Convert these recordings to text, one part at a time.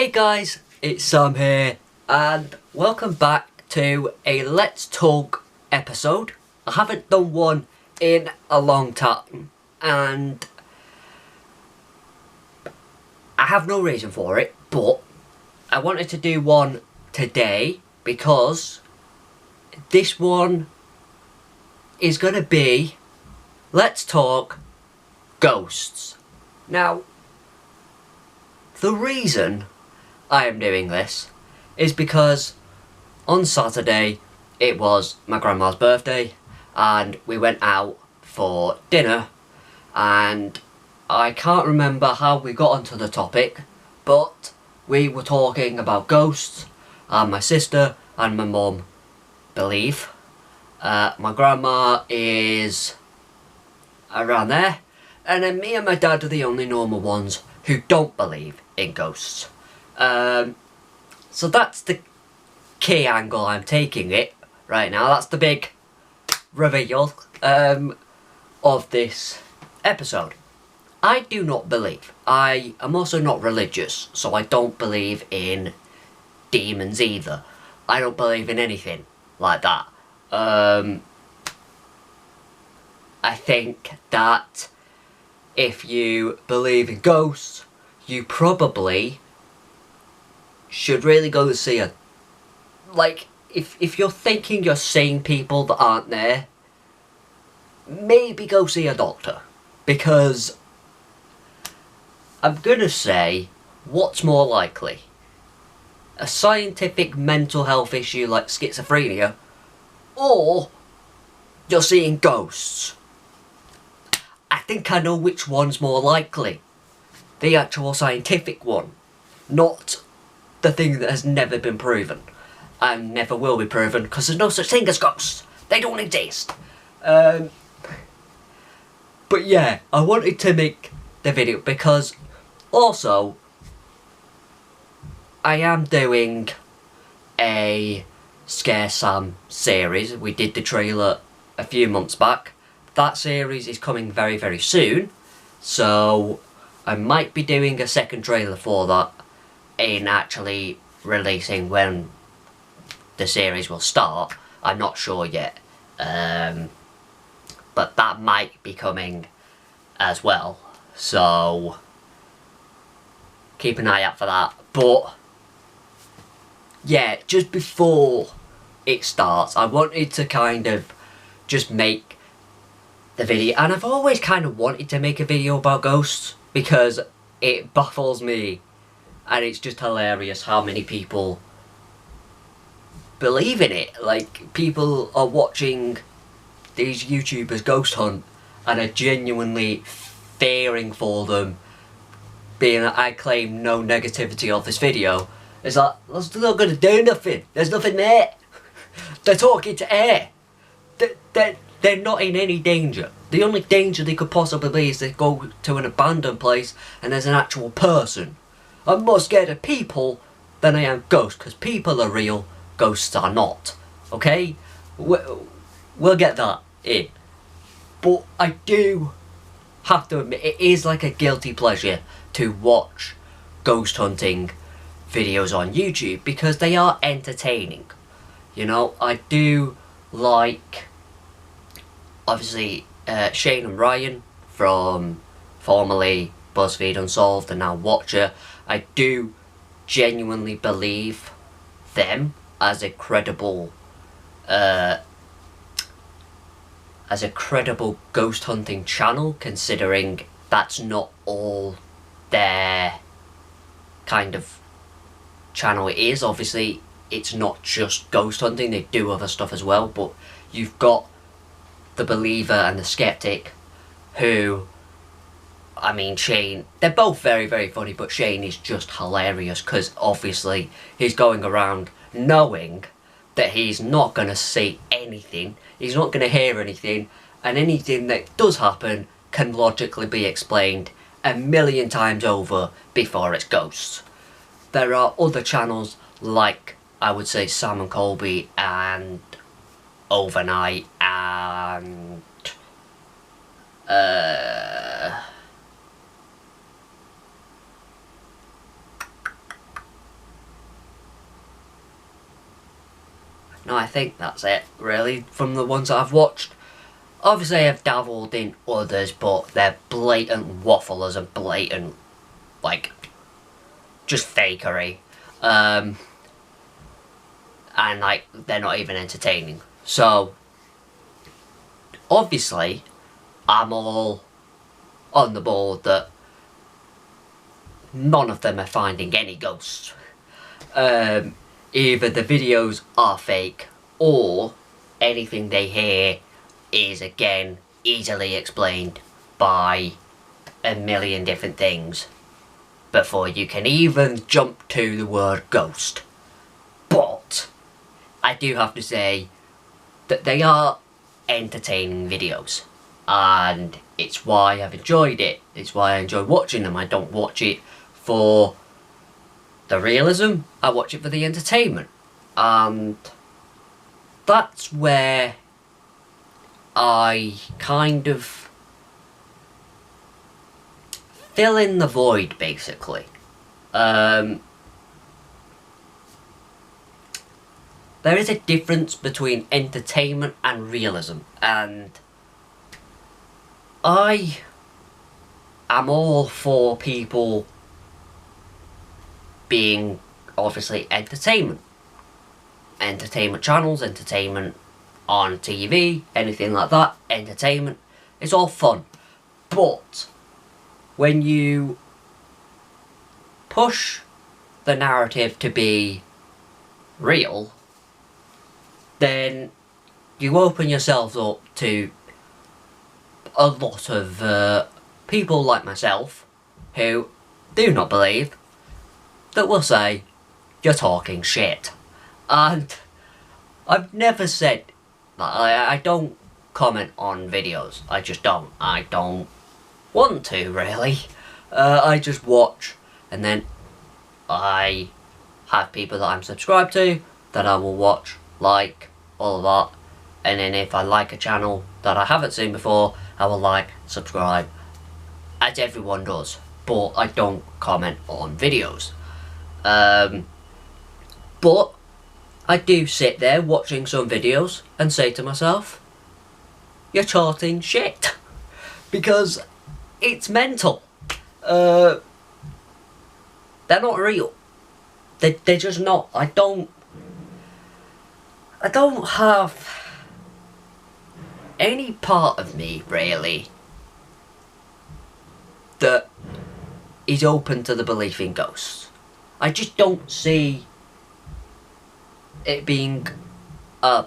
Hey guys, it's Sam here, and welcome back to a Let's Talk episode. I haven't done one in a long time, and I have no reason for it, but I wanted to do one today because this one is going to be Let's Talk Ghosts. Now, the reason I am doing this is because on Saturday it was my grandma's birthday and we went out for dinner, and I can't remember how we got onto the topic, but we were talking about ghosts, and my sister and my mum believe. My grandma is around there, and then me and my dad are the only normal ones who don't believe in ghosts. So that's the key angle I'm taking it right now. That's the big reveal of this episode. I do not believe. I am also not religious, so I don't believe in demons either. I don't believe in anything like that. I think that if you believe in ghosts, you probably should really go to see a... Like, if you're thinking you're seeing people that aren't there, maybe go see a doctor. Because I'm gonna say, what's more likely? A scientific mental health issue like schizophrenia, or you're seeing ghosts? I think I know which one's more likely. The actual scientific one, not the thing that has never been proven and never will be proven, because there's no such thing as ghosts. They don't exist. But yeah, I wanted to make the video because also I am doing a Scare Sam series. We did the trailer a few months back. That series is coming very, very soon, so I might be doing a second trailer for that in actually releasing when the series will start. I'm not sure yet, but that might be coming as well, so keep an eye out for that. But yeah, just before it starts, I wanted to kind of just make the video, and I've always kind of wanted to make a video about ghosts because it baffles me, and it's just hilarious how many people believe in it. Like, people are watching these YouTubers ghost hunt and are genuinely fearing for them, being that I claim no negativity of this video. It's like, that's not going to do nothing. There's nothing there. They're talking to air. They're not in any danger. The only danger they could possibly be is they go to an abandoned place and there's an actual person. I'm more scared of people than I am ghosts, because people are real, ghosts are not. Okay? We'll get that in. But I do have to admit, it is like a guilty pleasure to watch ghost hunting videos on YouTube because they are entertaining. You know, I do like, obviously, Shane and Ryan from formerly BuzzFeed Unsolved and now Watcher. I do genuinely believe them as a credible ghost hunting channel, considering that's not all their kind of channel is. Obviously, it's not just ghost hunting, they do other stuff as well, but you've got the believer and the skeptic, who, I mean, Shane, they're both very, very funny, but Shane is just hilarious because obviously he's going around knowing that he's not going to see anything, he's not going to hear anything, and anything that does happen can logically be explained a million times over before it's ghosts. There are other channels like, I would say, Sam and Colby and Overnight and no, I think that's it, really, from the ones that I've watched. Obviously, I've dabbled in others, but they're blatant wafflers and blatant, like, just fakery. And, like, they're not even entertaining. So, obviously, I'm all on the board that none of them are finding any ghosts. Either the videos are fake, or anything they hear is, again, easily explained by a million different things before you can even jump to the word ghost. But I do have to say that they are entertaining videos, and it's why I've enjoyed it. It's why I enjoy watching them. I don't watch it for the realism, I watch it for the entertainment. And that's where I kind of fill in the void, basically. There is a difference between entertainment and realism, and I am all for people being, obviously, entertainment. Entertainment channels, entertainment on TV, anything like that, entertainment. It's all fun. But when you push the narrative to be real, then you open yourselves up to a lot of people like myself who do not believe, that will say, you're talking shit. And I've never said that. I don't comment on videos. I just don't. I don't want to, really. I just watch, and then I have people that I'm subscribed to that I will watch, like, all of that. And then if I like a channel that I haven't seen before, I will like, subscribe, as everyone does. But I don't comment on videos. But I do sit there watching some videos and say to myself, you're talking shit. Because it's mental. They're not real. They're just not. I don't have any part of me, really, that is open to the belief in ghosts. I just don't see it being a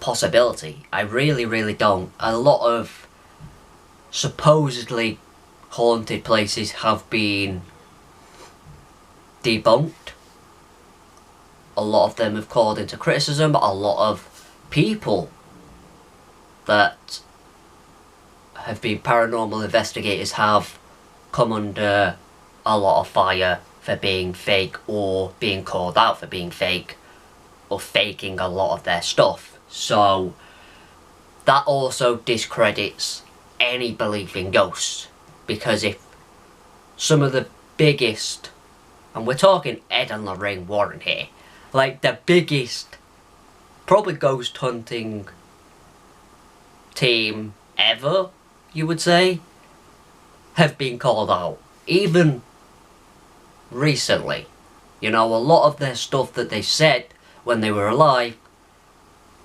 possibility. I really don't. A lot of supposedly haunted places have been debunked. A lot of them have called into criticism. A lot of people that have been paranormal investigators have come under a lot of fire for being fake, or being called out for being fake, or faking a lot of their stuff. So that also discredits any belief in ghosts, because if some of the biggest, and we're talking Ed and Lorraine Warren here, like the biggest, probably ghost hunting team ever, you would say, have been called out, even recently. You know, a lot of their stuff that they said when they were alive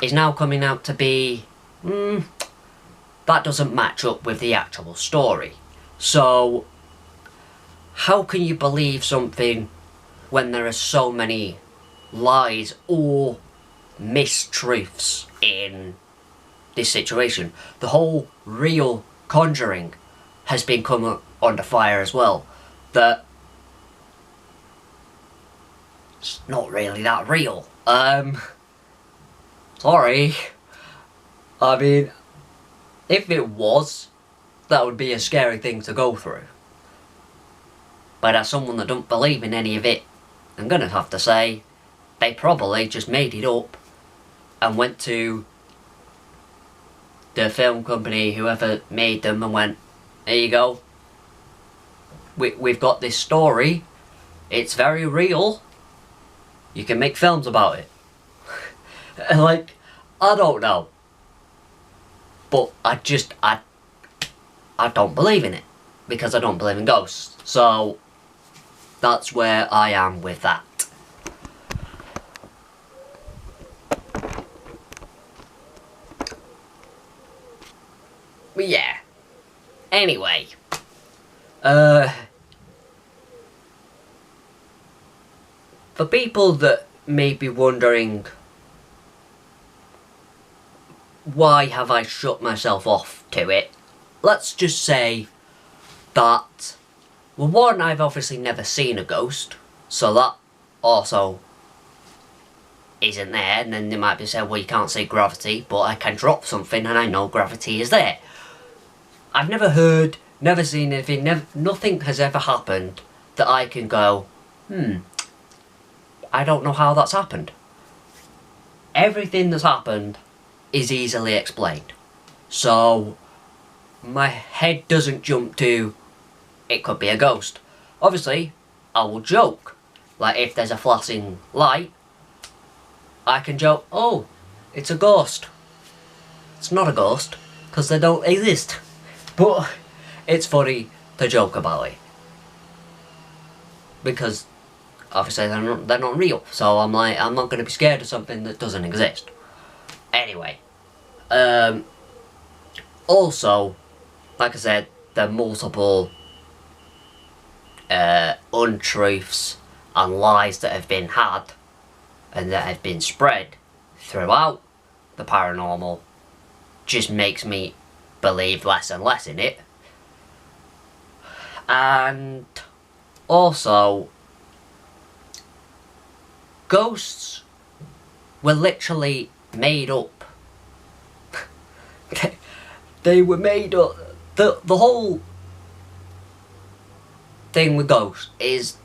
is now coming out to be, that doesn't match up with the actual story. So how can you believe something when there are so many lies or mistruths in this situation? The whole real Conjuring has been come under fire as well. That it's not really that real. Sorry. I mean, if it was, that would be a scary thing to go through. But as someone that don't believe in any of it, I'm gonna have to say, they probably just made it up and went to the film company, whoever made them, and went, there you go. We've got this story. It's very real. You can make films about it. Like, I don't know. But I don't believe in it. Because I don't believe in ghosts. So, that's where I am with that. But yeah. Anyway. For people that may be wondering, why have I shut myself off to it? Let's just say that, well, one, I've obviously never seen a ghost, so that also isn't there. And then they might be saying, well, you can't see gravity, but I can drop something and I know gravity is there. I've never heard, never seen anything, nothing has ever happened that I can go, I don't know how that's happened. Everything that's happened is easily explained. So, my head doesn't jump to, it could be a ghost. Obviously, I will joke. Like, if there's a flashing light, I can joke, oh, it's a ghost. It's not a ghost, because they don't exist. But it's funny to joke about it. Because, obviously, they're not real. So I'm like, I'm not going to be scared of something that doesn't exist. Anyway. Also, like I said, there are multiple untruths and lies that have been had and that have been spread throughout the paranormal. Just makes me believe less and less in it. And also, ghosts were literally made up. They were made up. The whole thing with ghosts is,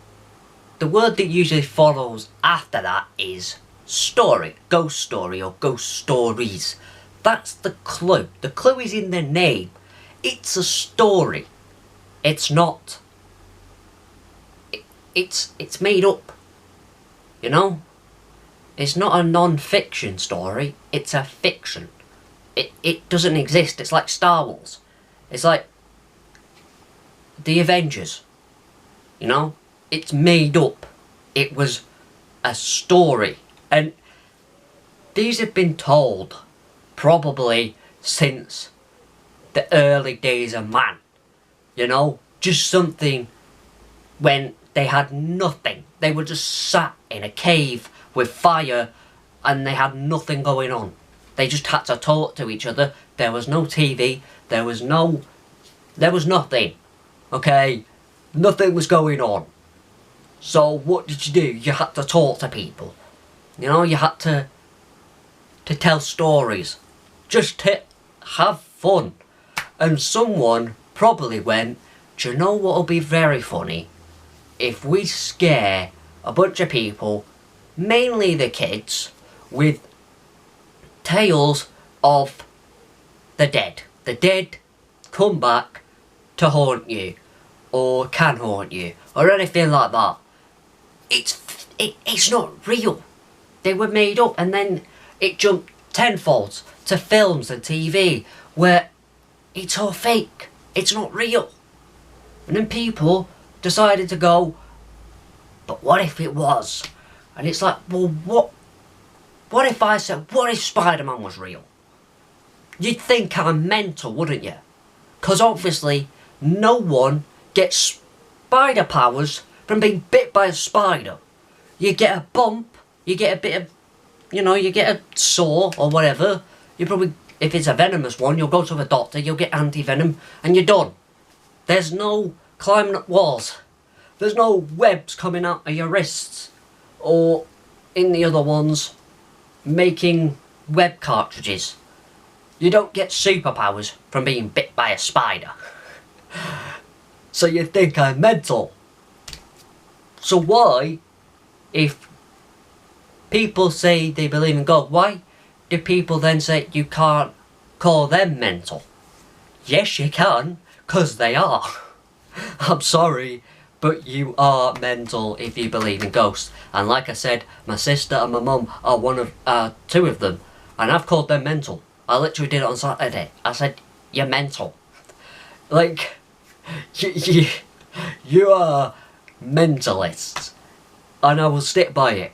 the word that usually follows after that is story. Ghost story or ghost stories. That's the clue. The clue is in the name. It's a story. It's not. It's made up. You know? It's not a non-fiction story. It's a fiction. It doesn't exist. It's like Star Wars. It's like the Avengers. You know? It's made up. It was a story. And these have been told probably since the early days of man. You know? Just something when they had nothing. They were just sat in a cave with fire and they had nothing going on. They just had to talk to each other. There was no TV. There was nothing. Okay? Nothing was going on. So what did you do? You had to talk to people. You know, you had to tell stories. Just to have fun. And someone probably went, do you know what'll be very funny? If we scare a bunch of people, mainly the kids, with tales of the dead. The dead come back to haunt you, or can haunt you, or anything like that. It's not real. They were made up, and then it jumped tenfold to films and TV where it's all fake. It's not real. And then people decided to go, but what if it was? And it's like, well, what if I said, what if Spider-Man was real? You'd think I'm mental, wouldn't you? Because obviously, no one gets spider powers from being bit by a spider. You get a bump, you get a bit of, you know, you get a sore or whatever. You probably, if it's a venomous one, you'll go to the doctor, you'll get anti-venom, and you're done. There's no climbing up walls. There's no webs coming out of your wrists. Or in the other ones, making web cartridges. You don't get superpowers from being bit by a spider. So you think I'm mental. So why, if people say they believe in God, why do people then say you can't call them mental? Yes, you can, because they are. I'm sorry, but you are mental if you believe in ghosts. And like I said, my sister and my mum are two of them, and I've called them mental. I literally did it on Saturday. I said, "You're mental." Like, you are mentalists, and I will stick by it.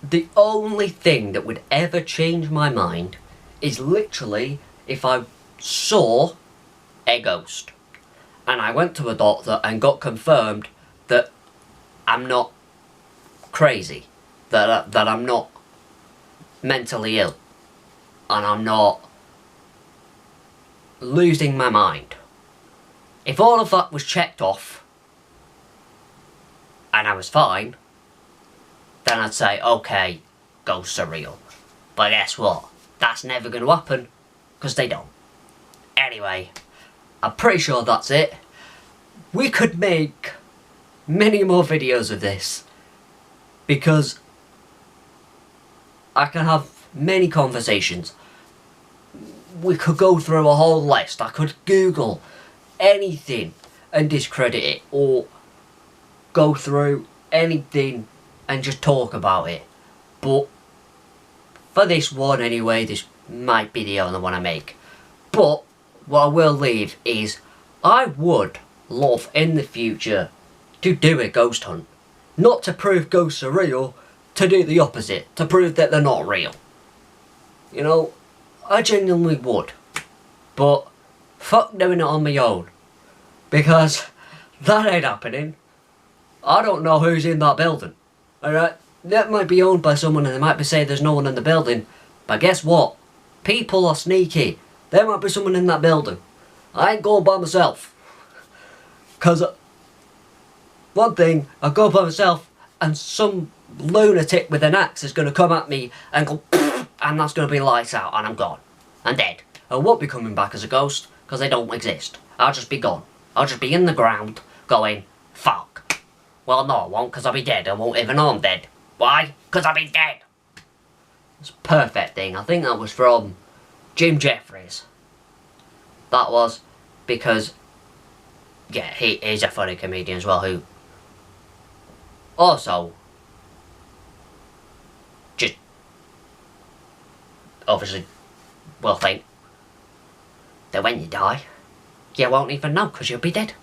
The only thing that would ever change my mind is literally if I saw a ghost and I went to a doctor and got confirmed that I'm not crazy, that I'm not mentally ill, and I'm not losing my mind. If all of that was checked off and I was fine, then I'd say, okay, ghosts are real. But guess what? That's never going to happen, because they don't. Anyway, I'm pretty sure that's it. We could make many more videos of this, because I can have many conversations. We could go through a whole list. I could Google anything and discredit it, or go through anything and just talk about it. But for this one anyway, this might be the only one I make. But what I will leave is, I would love in the future to do a ghost hunt. Not to prove ghosts are real, to do the opposite, to prove that they're not real. You know, I genuinely would. But fuck doing it on my own, because that ain't happening. I don't know who's in that building. Alright, that might be owned by someone and they might be saying there's no one in the building. But guess what? People are sneaky. There might be someone in that building. I ain't going by myself. Because one thing, I go by myself and some lunatic with an axe is going to come at me and go and that's going to be lights out and I'm gone. I'm dead. I won't be coming back as a ghost because they don't exist. I'll just be gone. I'll just be in the ground going, fuck. Well, no, I won't, because I'll be dead. I won't even know I'm dead. Why? Because I'll be dead. It's a perfect thing. I think that was from Jim Jeffries. That was because, yeah, he's a funny comedian as well, who also just obviously will think that when you die, you won't even know because you'll be dead.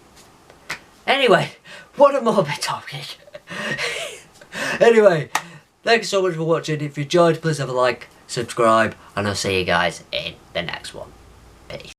Anyway, what a morbid topic. Anyway, thanks so much for watching. If you enjoyed, please have a like, subscribe, and I'll see you guys in the next one. Peace.